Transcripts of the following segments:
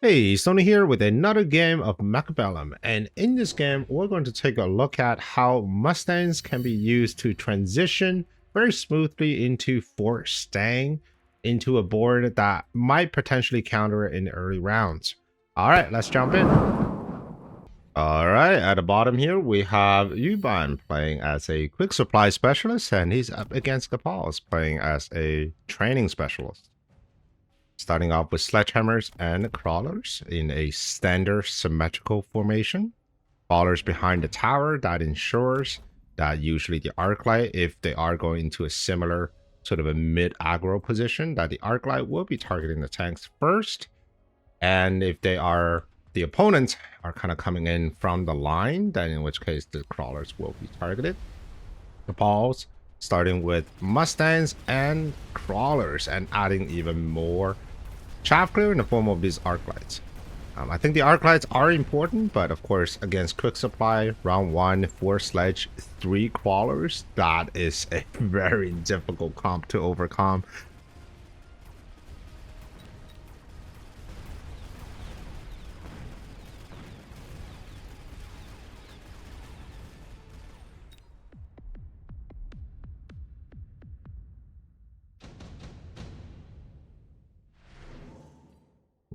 Hey, Stoney here with another game of Mechabellum, and in this game, we're going to take a look at how Mustangs can be used to transition very smoothly into fort staying into a board that might potentially counter it in the early rounds. All right, let's jump in. All right, at the bottom here, we have Yuban playing as a quick supply specialist, and he's up against Gapals playing as a training specialist. Starting off with sledgehammers and crawlers in a standard symmetrical formation. Crawlers behind the tower that ensures that usually the arc light, if they are going into a similar sort of a mid aggro position, that the arc light will be targeting the tanks first. And if they are the opponents are kind of coming in from the line, then in which case the crawlers will be targeted. The balls starting with Mustangs and crawlers and adding even more chaff clear in the form of these arc lights. I think the arc lights are important, but of course against quick supply, round 1, 4 sledge, 3 crawlers, that is a very difficult comp to overcome.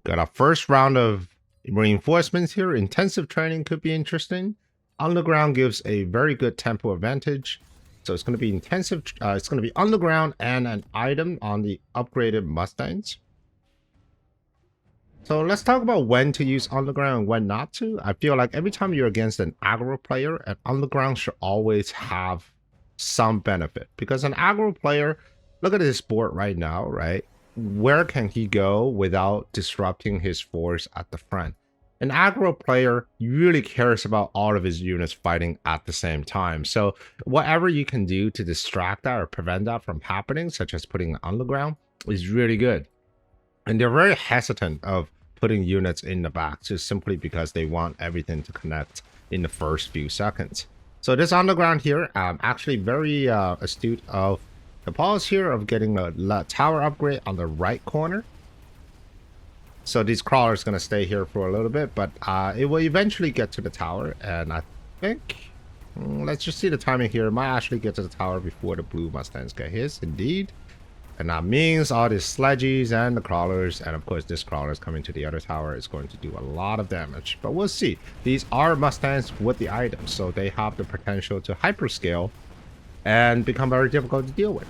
Got our first round of reinforcements here. Intensive training could be interesting. Underground gives a very good tempo advantage. So it's going to be intensive. It's going to be underground and an item on the upgraded Mustangs. So let's talk about when to use underground and when not to. I feel like every time you're against an aggro player, an underground should always have some benefit. Because an aggro player, look at this board right now, right? Where can he go without disrupting his force at the front? An aggro player really cares about all of his units fighting at the same time. So whatever you can do to distract that or prevent that from happening, such as putting an underground, is really good. And they're very hesitant of putting units in the back just simply because they want everything to connect in the first few seconds. So this underground here, actually very astute of the pause here of getting a tower upgrade on the right corner. So these crawlers going to stay here for a little bit, but it will eventually get to the tower. And I think, let's just see the timing here. It might actually get to the tower before the blue Mustangs get his, indeed. And that means all these sledges and the crawlers, and of course this crawler is coming to the other tower, is going to do a lot of damage. But we'll see. These are Mustangs with the items, so they have the potential to hyperscale and become very difficult to deal with.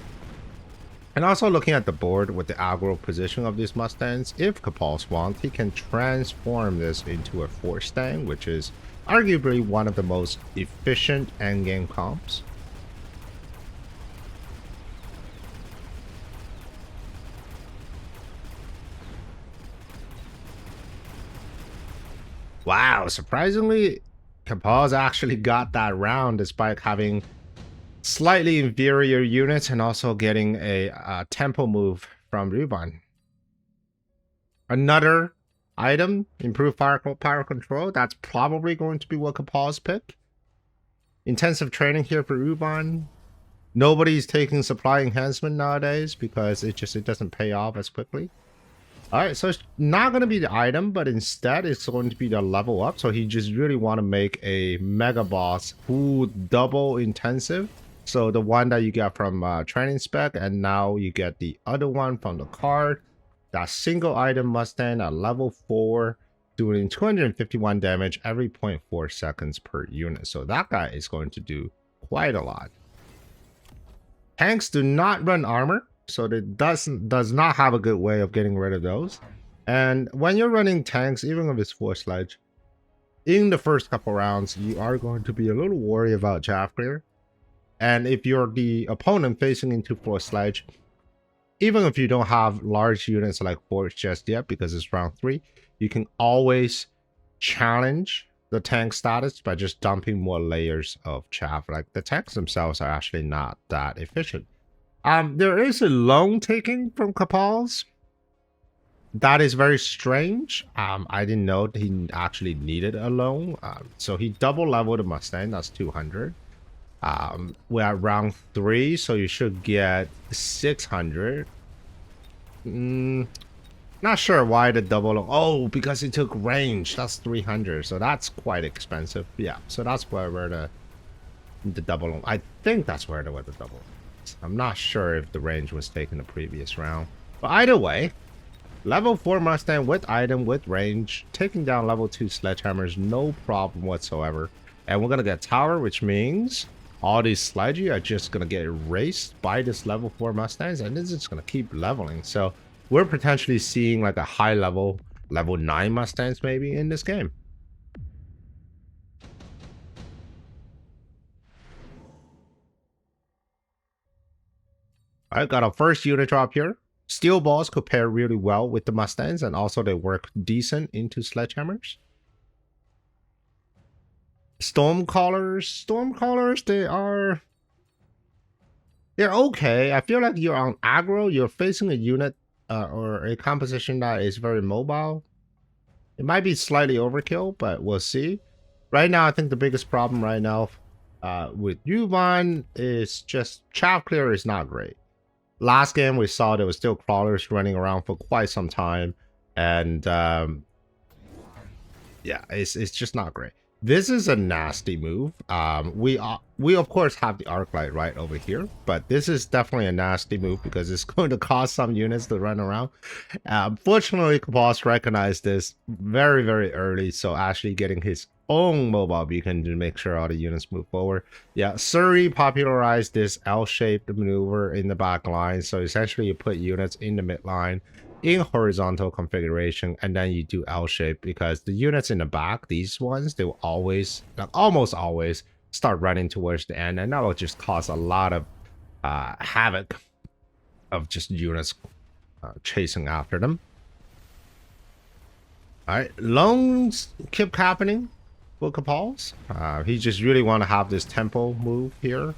And also looking at the board with the aggro position of these Mustangs, if Kapals wants, he can transform this into a Force Stang, which is arguably one of the most efficient endgame comps. Wow, surprisingly, Kapals actually got that round despite having slightly inferior units and also getting a tempo move from Ruban. Another item, improved power control. That's probably going to be what Kapal's pick. Intensive training here for Ruban. Nobody's taking supply enhancement nowadays because it doesn't pay off as quickly. Alright, so it's not going to be the item, but instead it's going to be the level up. So he just really want to make a mega boss who double intensive. So the one that you get from training spec, and now you get the other one from the card. That single item Mustang at level 4, doing 251 damage every 0.4 seconds per unit. So that guy is going to do quite a lot. Tanks do not run armor, so it does not have a good way of getting rid of those. And when you're running tanks, even if it's 4 sledge, in the first couple rounds, you are going to be a little worried about chaff clear. And if you're the opponent facing into 4 sledge, even if you don't have large units like forts just yet, because it's round 3, you can always challenge the tank status by just dumping more layers of chaff. Like the tanks themselves are actually not that efficient. There is a loan taking from Kapals. That is very strange. I didn't know he actually needed a loan. So he double leveled the Mustang. That's 200. We're at round 3, so you should get 600. Not Not sure why the double. Oh, because it took range. That's 300, so that's quite expensive. Yeah, so that's where the double. I think that's where the double. I'm not sure if the range was taken the previous round, but either way, level 4 Mustang with item with range, taking down level 2 sledgehammers, no problem whatsoever. And we're gonna get tower, which means all these sledgy are just gonna get erased by this level 4 Mustangs, and it's just gonna keep leveling. So we're potentially seeing like a high level 9 Mustangs maybe in this game. Alright, got our first unit drop here. Steel balls could pair really well with the Mustangs, and also they work decent into sledgehammers. Stormcallers, they're okay. I feel like you're on aggro, you're facing a unit or a composition that is very mobile. It might be slightly overkill, but we'll see. Right now, I think the biggest problem right now with Yuvon is just chaff clear is not great. Last game we saw there was still crawlers running around for quite some time, and yeah, it's just not great. This is a nasty move. We of course have the arc light right over here, but this is definitely a nasty move because it's going to cause some units to run around. Fortunately, Boss recognized this very, very early, so actually getting his own mobile beacon to make sure all the units move forward. Yeah, Surrey popularized this L-shaped maneuver in the back line, so essentially you put units in the mid line in horizontal configuration, and then you do L-shape, because the units in the back, these ones, they will always, like almost always, start running towards the end, and that will just cause a lot of havoc of just units chasing after them. All right, loans keep happening for Capals. He just really want to have this tempo move here.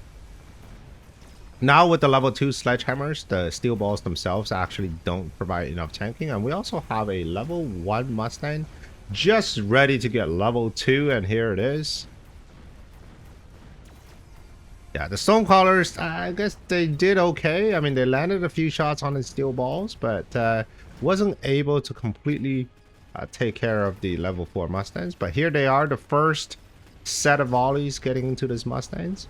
Now with the level 2 sledgehammers, the steel balls themselves actually don't provide enough tanking, and we also have a level 1 Mustang just ready to get level 2, and here it is. Yeah, the Stonecrawlers, I guess they did okay. I mean, they landed a few shots on the steel balls, but wasn't able to completely take care of the level 4 Mustangs. But here they are, the first set of volleys getting into this Mustangs.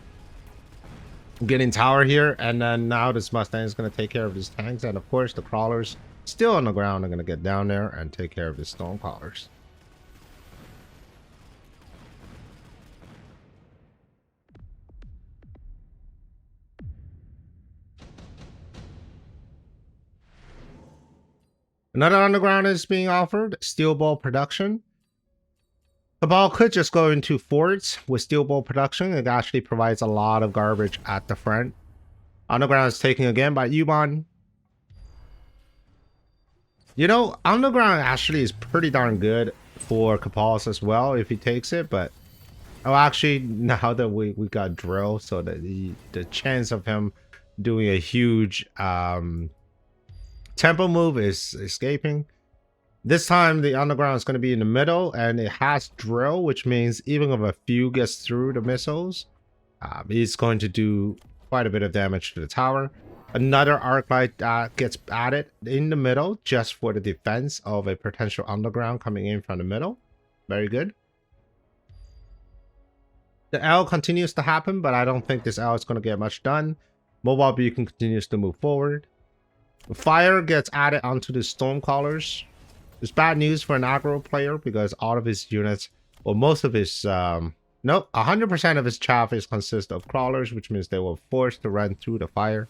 Getting tower here, and then now this Mustang is going to take care of these tanks, and of course the crawlers still on the ground are going to get down there and take care of the stone crawlers. Another underground is being offered, steel ball production. The ball could just go into forts with steel ball production. It actually provides a lot of garbage at the front. Underground is taken again by Ubon. You know, underground actually is pretty darn good for Capals as well if he takes it, but oh, actually now that we got drill, so that the chance of him doing a huge tempo move is escaping. This time the underground is going to be in the middle, and it has drill, which means even if a few gets through the missiles, it's going to do quite a bit of damage to the tower. Another arc light gets added in the middle just for the defense of a potential underground coming in from the middle. Very good. The L continues to happen, but I don't think this L is going to get much done. Mobile beacon continues to move forward. Fire gets added onto the Stormcrawlers. It's bad news for an aggro player because all of his units, well, most of his, no, 100% of his chaff is consist of crawlers, which means they were forced to run through the fire.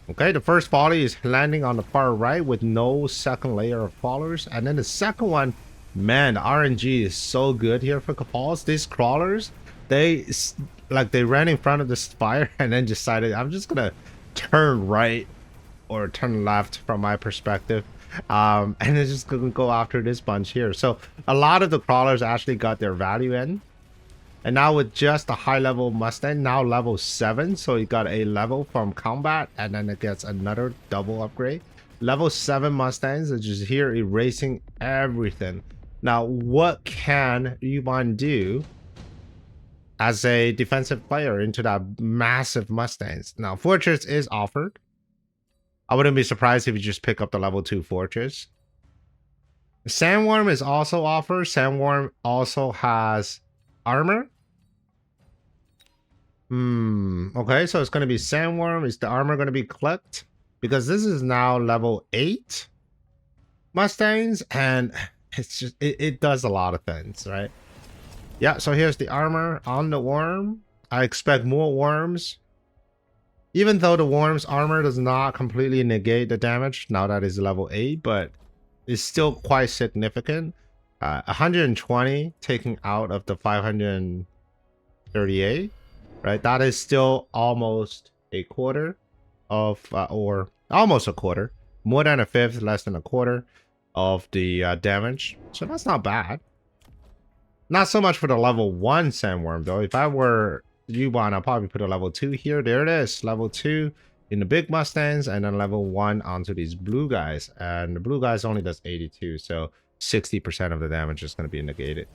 Okay, the first volley is landing on the far right with no second layer of crawlers, and then the second one, man, the RNG is so good here for Capals. These crawlers, they ran in front of this fire and then decided, I'm just gonna turn right or turn left from my perspective, and it's just gonna go after this bunch here. So a lot of the crawlers actually got their value in, and now with just a high level Mustang, now level 7, so you got a level from combat, and then it gets another double upgrade. Level 7 Mustangs are just here erasing everything. Now what can Ubon do as a defensive player into that massive Mustangs. Now, Fortress is offered. I wouldn't be surprised if you just pick up the level 2 Fortress. Sandworm is also offered. Sandworm also has armor. Okay, so it's going to be Sandworm. Is the armor going to be clicked? Because this is now level 8 Mustangs, and it's just, it does a lot of things, right? Yeah, so here's the armor on the worm. I expect more worms. Even though the worm's armor does not completely negate the damage, now that is level 8, but it's still quite significant. 120 taking out of the 538, right? That is still almost a quarter of, or almost a quarter, more than a fifth, less than a quarter of the damage. So that's not bad. Not so much for the level 1 Sandworm though. If I were U-Bahn, I'll probably put a level 2 here. There it is, level 2 in the big Mustangs, and then level 1 onto these blue guys. And the blue guys only does 82, so 60% of the damage is going to be negated.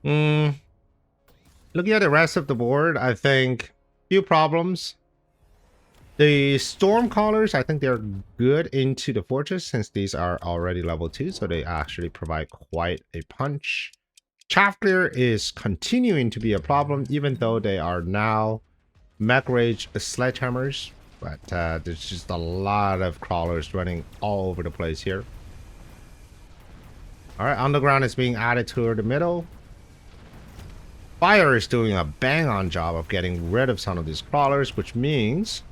Looking at the rest of the board, I think few problems. The storm callers, I think they're good into the fortress since these are already level 2, so they actually provide quite a punch. Chaff clear is continuing to be a problem, even though they are now mech rage sledgehammers. But there's just a lot of crawlers running all over the place here. All right, underground is being added to the middle. Fire is doing a bang-on job of getting rid of some of these crawlers, which means...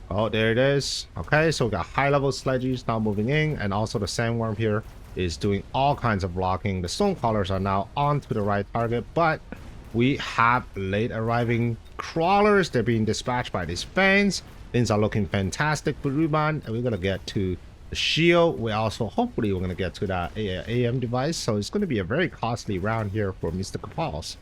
Oh, there it is. Okay, so we got high-level sledges now moving in, and also the Sandworm here is doing all kinds of blocking. The stone crawlers are now onto the right target, but we have late arriving crawlers. They're being dispatched by these fans. Things are looking fantastic for Ruban, and we're gonna get to the shield. We also hopefully we're gonna get to that AM device. So it's gonna be a very costly round here for Mr. Kapals.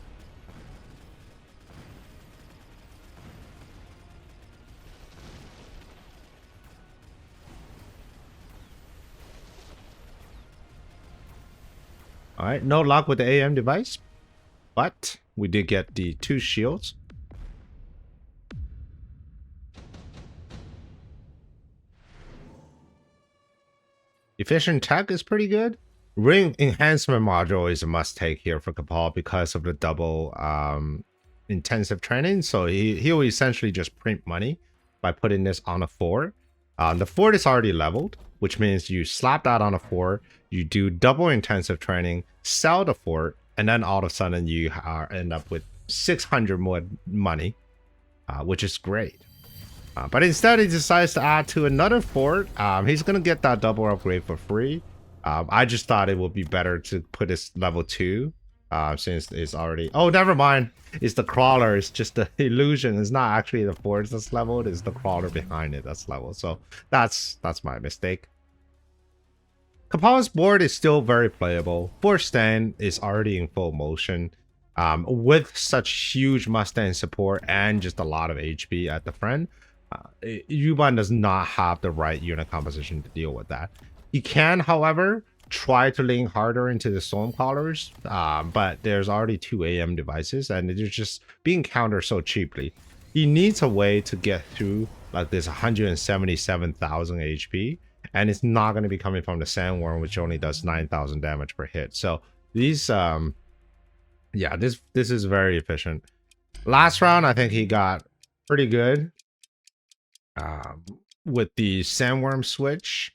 All right, no luck with the AM device, but we did get the 2 shields. Efficient tech is pretty good. Ring enhancement module is a must take here for Kapal because of the double intensive training. So he'll essentially just print money by putting this on a fort. The fort is already leveled, which means you slap that on a fort, you do double intensive training, sell the fort, and then all of a sudden you end up with 600 more money, which is great. But instead he decides to add to another fort. He's going to get that double upgrade for free. I just thought it would be better to put this level 2 since it's already... Oh, never mind. It's the crawler. It's just the illusion. It's not actually the fort that's leveled. It's the crawler behind it that's leveled. So that's my mistake. Kapal's board is still very playable. Fort Stand is already in full motion. With such huge Mustang support and just a lot of HP at the front, Yuban does not have the right unit composition to deal with that. He can, however, try to lean harder into the storm callers, but there's already 2 AM devices and they're just being countered so cheaply. He needs a way to get through like this 177,000 HP, and it's not going to be coming from the Sandworm, which only does 9,000 damage per hit. So these yeah, this is very efficient. Last round I think he got pretty good with the Sandworm switch,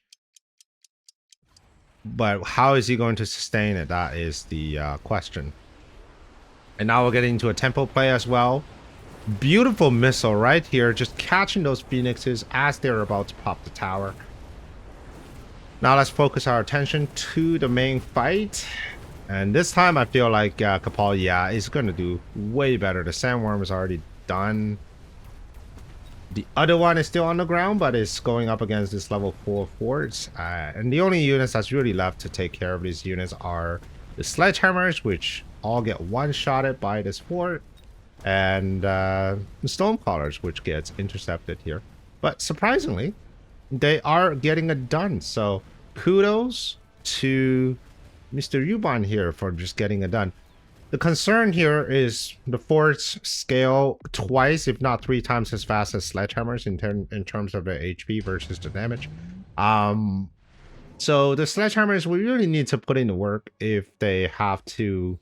but how is he going to sustain it? That is the question. And now we're getting into a tempo play as well. Beautiful missile right here, just catching those phoenixes as they're about to pop the tower. Now let's focus our attention to the main fight. And this time I feel like Kapal, yeah, is going to do way better. The Sandworm is already done. The other one is still on the ground, but it's going up against this level 4 forts. And the only units that's really left to take care of these units are the sledgehammers, which all get one-shotted by this fort, and the stormcallers, which gets intercepted here. But surprisingly, they are getting it done. So kudos to Mr. Yuban here for just getting it done. The concern here is the forts scale twice, if not 3 times as fast as sledgehammers in terms of the HP versus the damage. So the sledgehammers, we really need to put in the work if they have to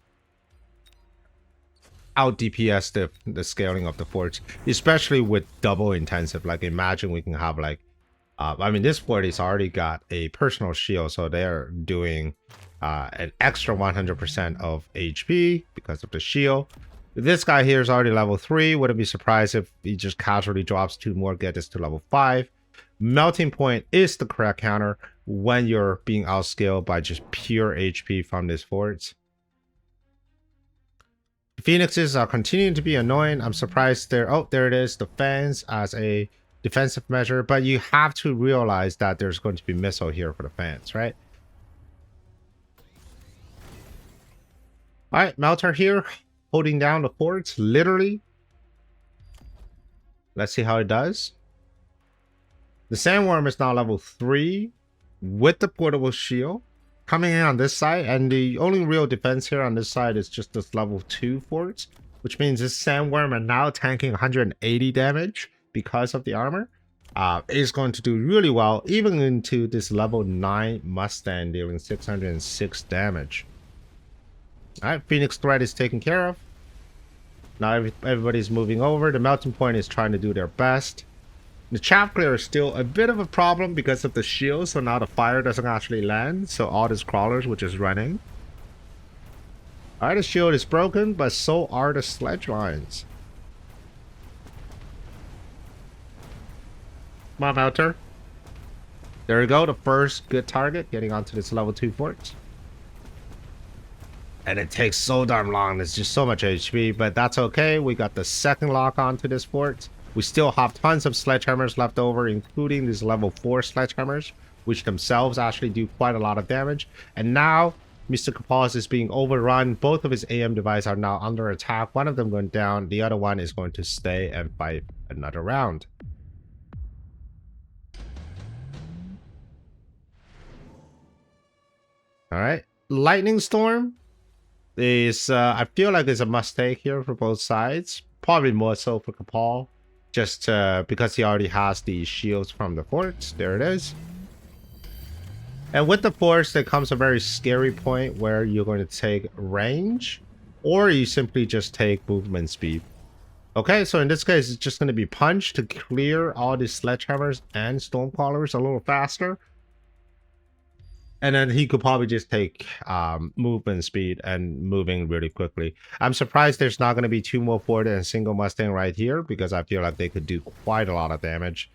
out DPS the scaling of the forts, especially with double intensive. Like imagine we can have like, I mean, this fort has already got a personal shield, so they're doing an extra 100% of HP because of the shield. This guy here is already level 3. Wouldn't be surprised if he just casually drops 2 more, get this to level 5. Melting point is the correct counter when you're being outscaled by just pure HP from these forts. Phoenixes are continuing to be annoying. I'm surprised they're... Oh, there it is. The fans as a defensive measure. But you have to realize that there's going to be missile here for the fans, right? Alright, Melter here. Holding down the forts, literally. Let's see how it does. The Sandworm is now level 3 with the portable shield coming in on this side, and the only real defense here on this side is just this level 2 forts, which means this Sandworm are now tanking 180 damage because of the armor. Is going to do really well even into this level 9 Mustang dealing 606 damage. Alright, Phoenix threat is taken care of. Now everybody's moving over. The melting point is trying to do their best. The chaff clear is still a bit of a problem because of the shield, so now the fire doesn't actually land, so all these crawlers which is running. Alright, the shield is broken, but so are the sledge lines. Come on, Melter. There we go, the first good target, getting onto this level 2 fort. And it takes so darn long, there's just so much HP, but that's okay. We got the second lock onto this fort. We still have tons of sledgehammers left over, including these level 4 sledgehammers, which themselves actually do quite a lot of damage. And now, Mr. Kapaz is being overrun. Both of his AM devices are now under attack. One of them going down, the other one is going to stay and fight another round. Alright, Lightning Storm is, I feel like it's a mistake here for both sides. Probably more so for Kapal. Just because he already has the shields from the forts. There it is. And with the forts, there comes a very scary point where you're going to take range, or you simply just take movement speed. Okay, so in this case, it's just going to be punch to clear all these sledgehammers and stormcrawlers a little faster. And then he could probably just take movement speed and moving really quickly. I'm surprised there's not going to be 2 more Ford and a single Mustang right here, because I feel like they could do quite a lot of damage.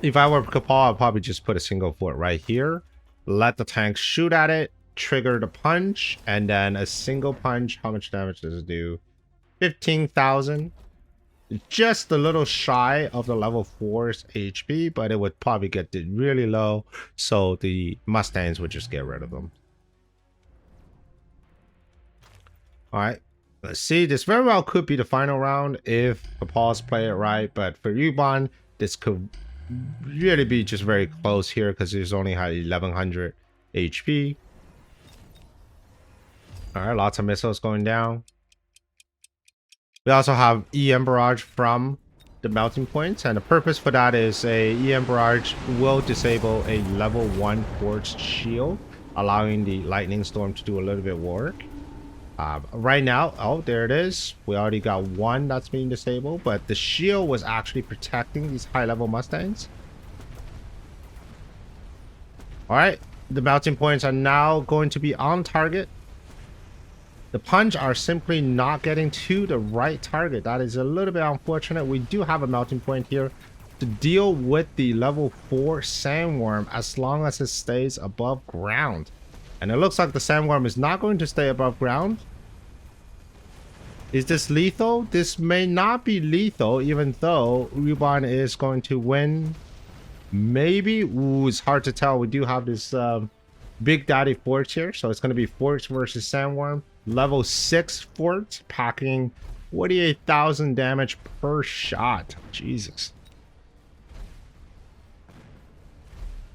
If I were Kapal, I'd probably just put a single Ford right here. Let the tank shoot at it, trigger the punch, and then a single punch. How much damage does it do? 15,000. Just a little shy of the level 4's HP, but it would probably get really low, so the Mustangs would just get rid of them. Alright, let's see. This very well could be the final round if the Paws play it right, but for Ubon, this could really be just very close here because he's only had 1100 HP. Alright, lots of missiles going down. We also have EM Barrage from the melting points, and the purpose for that is a EM Barrage will disable a level 1 forged shield, allowing the Lightning Storm to do a little bit of work. Right now, oh, there it is. We already got one that's being disabled, but the shield was actually protecting these high-level Mustangs. Alright, the melting points are now going to be on target. The punch are simply not getting to the right target. That is a little bit unfortunate. We do have a melting point here to deal with the level 4 Sandworm as long as it stays above ground. And it looks like the Sandworm is not going to stay above ground. Is this lethal? This may not be lethal, even though Ubon is going to win. Maybe. Ooh, it's hard to tell. We do have this Big Daddy Forts here. So it's going to be Forts versus Sandworm. Level 6 Forts packing 48,000 damage per shot. Jesus.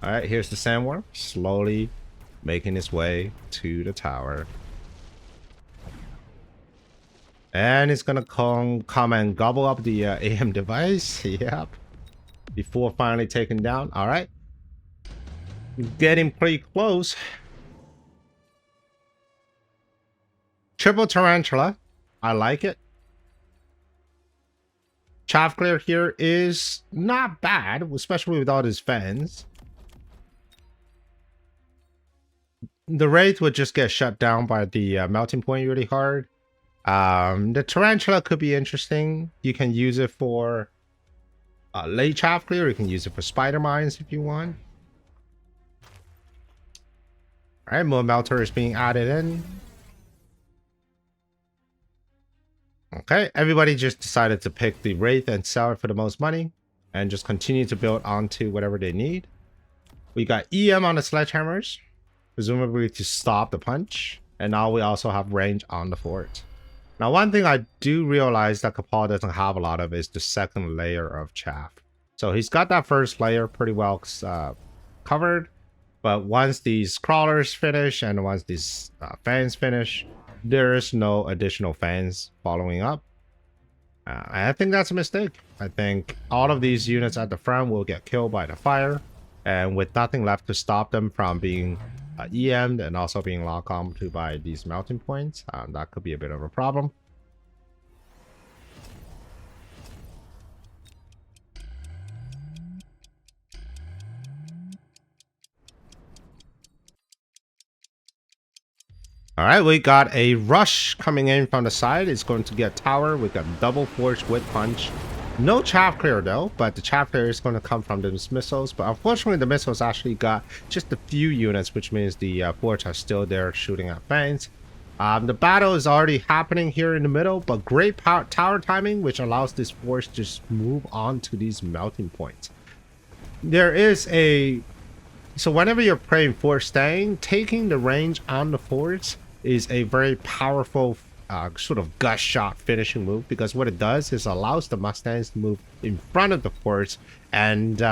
Alright, here's the Sandworm slowly making its way to the tower. And it's gonna come and gobble up the AM device. Yep. Before finally taking down. All right. Getting pretty close. Triple tarantula. I like it. Chaff clear here is not bad, especially with all his fans. The Wraith would just get shut down by the melting point really hard. The tarantula could be interesting. You can use it for late chaff clear. You can use it for spider mines if you want. All right, more melter is being added in. Okay, everybody just decided to pick the Wraith and sell it for the most money and just continue to build onto whatever they need. We got EM on the sledgehammers, presumably to stop the punch. And now we also have range on the fort. Now, one thing I do realize that Kapal doesn't have a lot of is the second layer of chaff. So he's got that first layer pretty well covered. But once these crawlers finish and once these fans finish, there is no additional fans following up. I think that's a mistake. I think all of these units at the front will get killed by the fire. And with nothing left to stop them from being EM'd and also being locked onto by these melting points, that could be a bit of a problem. All right, we got a rush coming in from the side. It's going to get tower. We got double forge with punch. No chaff clear though, but the chaff clear is going to come from those missiles. But unfortunately, the missiles actually got just a few units, which means the forts are still there shooting at fans. The battle is already happening here in the middle, but great tower timing, which allows this force to just move on to these melting points. There is a... So whenever you're playing fort staying, taking the range on the forts is a very powerful sort of gut shot finishing move, because what it does is allows the Mustangs to move in front of the forts and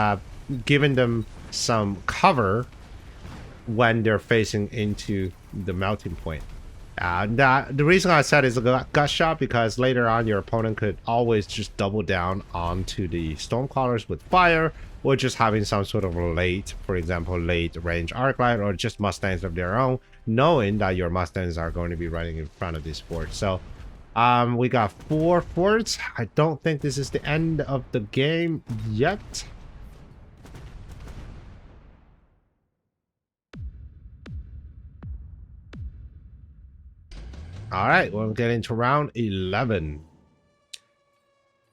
giving them some cover when they're facing into the melting point. The reason I said is a gut shot because later on your opponent could always just double down onto the Stormcrawlers with fire, or just having some sort of late, for example, late range arc light, or just Mustangs of their own, knowing that your Mustangs are going to be running in front of these forts. So we got 4 forts. I don't think this is the end of the game yet. All right, we'll get into round 11.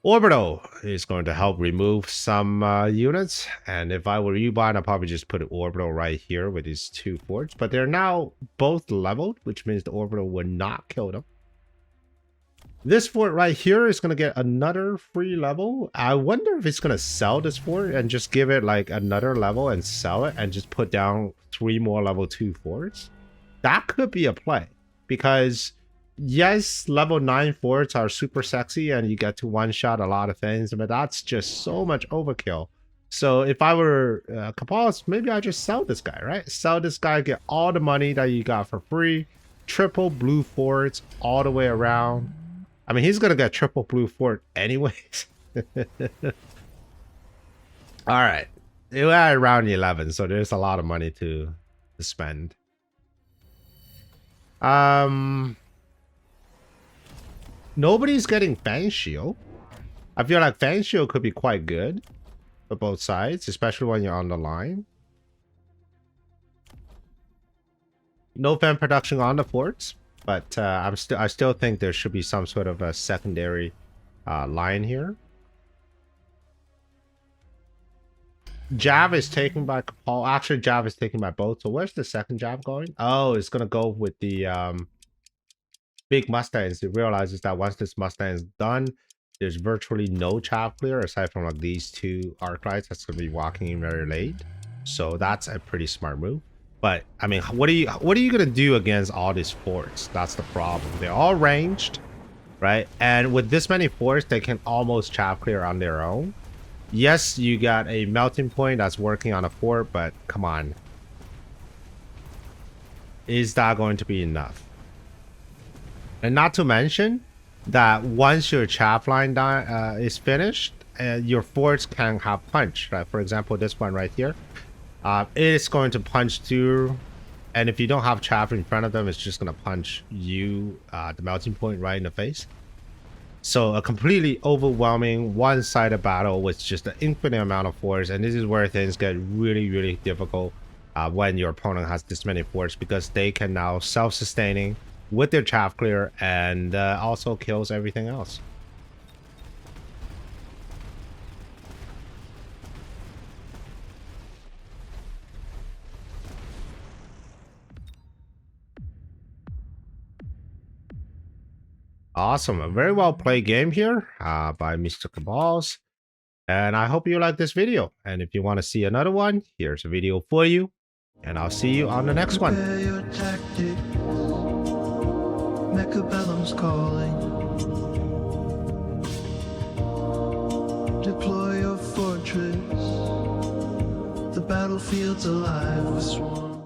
Orbital is going to help remove some units, and if I were U-Bot, I'd probably just put an orbital right here with these 2 forts, but they're now both leveled, which means the orbital would not kill them. This fort right here is going to get another free level. I wonder if it's going to sell this fort and just give it like another level and sell it and just put down 3 more level 2 forts. That could be a play, because yes, level 9 forts are super sexy and you get to one-shot a lot of things, but that's just so much overkill. So if I were Kapals, maybe I just sell this guy, right? Sell this guy, get all the money that you got for free. Triple blue forts all the way around. I mean, he's going to get triple blue fort anyways. All right. We're at round 11, so there's a lot of money to spend. Nobody's getting Fang Shield. I feel like Fang Shield could be quite good for both sides, especially when you're on the line. No fan production on the forts, but I still think there should be some sort of a secondary line here. Jav is taken by Kapal. Actually, Jav is taken by both. So where's the second Jav going? Oh, it's gonna go with the big Mustangs. It realizes that once this Mustang is done, there's virtually no chaff clear aside from like these 2 arc lights that's gonna be walking in very late. So that's a pretty smart move. But I mean, what are you gonna do against all these forts? That's the problem. They're all ranged, right? And with this many forts, they can almost chaff clear on their own. Yes, you got a melting point that's working on a fort, but come on, is that going to be enough? And not to mention, that once your chaff line is finished, your forts can have punch. Right? For example, this one right here, it's going to punch through, and if you don't have chaff in front of them, it's just going to punch you, the melting point, right in the face. So a completely overwhelming one-sided battle with just an infinite amount of force, and this is where things get really difficult when your opponent has this many force, because they can now self-sustaining with their chaff clear and also kills everything else. Awesome, a very well played game here by Mr. Cabals, and I hope you like this video. And if you want to see another one, here's a video for you, and I'll see you on the next one. Mechabellum's calling. Deploy your fortress. The battlefield's alive with swarms.